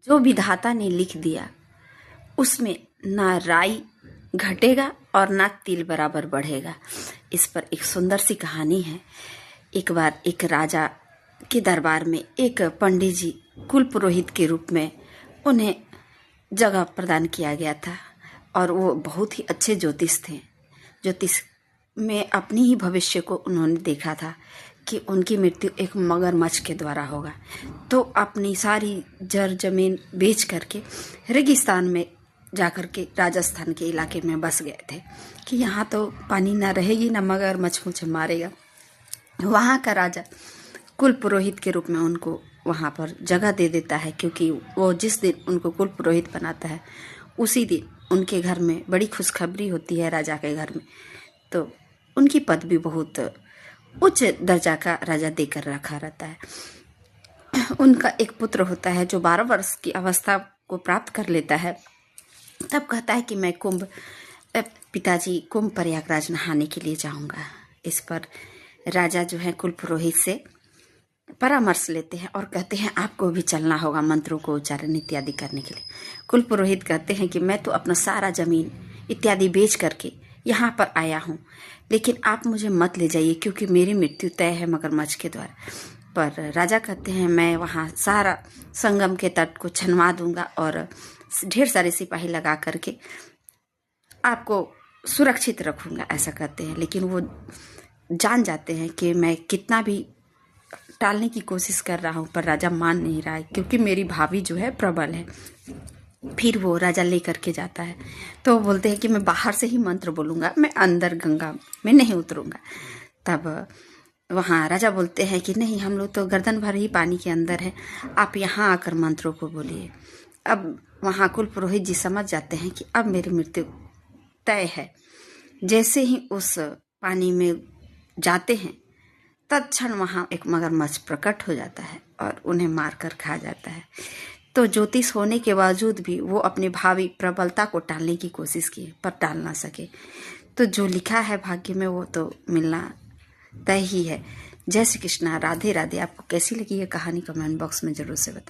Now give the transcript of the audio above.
जो विधाता ने लिख दिया उसमें ना राई घटेगा और ना तिल बराबर बढ़ेगा। इस पर एक सुंदर सी कहानी है। एक बार एक राजा के दरबार में एक पंडित जी कुल पुरोहित के रूप में उन्हें जगह प्रदान किया गया था और वो बहुत ही अच्छे ज्योतिष थे। ज्योतिष में अपनी ही भविष्य को उन्होंने देखा था कि उनकी मृत्यु एक मगरमच्छ के द्वारा होगा। तो अपनी सारी जर जमीन बेच करके रेगिस्तान में जाकर के राजस्थान के इलाके में बस गए थे कि यहाँ तो पानी ना रहेगी ना मगरमच्छ मुझे मारेगा। वहाँ का राजा कुल पुरोहित के रूप में उनको वहाँ पर जगह दे देता है, क्योंकि वो जिस दिन उनको कुल पुरोहित बनाता है उसी दिन उनके घर में बड़ी खुशखबरी होती है राजा के घर में। तो उनकी पदवी बहुत उच्च दर्जा का राजा देकर रखा रहता है। उनका एक पुत्र होता है जो 12 वर्ष की अवस्था को प्राप्त कर लेता है। तब कहता है कि मैं पिताजी कुंभ प्रयागराज नहाने के लिए जाऊंगा। इस पर राजा जो है कुल पुरोहित से परामर्श लेते हैं और कहते हैं आपको भी चलना होगा मंत्रों को उच्चारण इत्यादि करने के लिए। कुल पुरोहित कहते हैं कि मैं तो अपना सारा जमीन इत्यादि बेच करके यहाँ पर आया हूँ, लेकिन आप मुझे मत ले जाइए क्योंकि मेरी मृत्यु तय है मगरमच्छ के द्वारा। पर राजा कहते हैं मैं वहाँ सारा संगम के तट को छनवा दूंगा और ढेर सारे सिपाही लगा करके आपको सुरक्षित रखूंगा, ऐसा कहते हैं। लेकिन वो जान जाते हैं कि मैं कितना भी टालने की कोशिश कर रहा हूँ पर राजा मान नहीं रहा है, क्योंकि मेरी भाभी जो है प्रबल है। फिर वो राजा ले करके जाता है तो बोलते हैं कि मैं बाहर से ही मंत्र बोलूँगा, मैं अंदर गंगा में नहीं उतरूँगा। तब वहाँ राजा बोलते हैं कि नहीं, हम लोग तो गर्दन भर ही पानी के अंदर है, आप यहाँ आकर मंत्रों को बोलिए। अब वहाँ कुल पुरोहित जी समझ जाते हैं कि अब मेरी मृत्यु तय है। जैसे ही उस पानी में जाते हैं तत्क्षण वहाँ एक मगरमच्छ प्रकट हो जाता है और उन्हें मारकर खा जाता है। तो ज्योतिष होने के बावजूद भी वो अपनी भावी प्रबलता को टालने की कोशिश की पर टाल ना सके। तो जो लिखा है भाग्य में वो तो मिलना तय ही है। जय श्री कृष्णा, राधे राधे। आपको कैसी लगी ये कहानी कमेंट बॉक्स में जरूर से बताएं।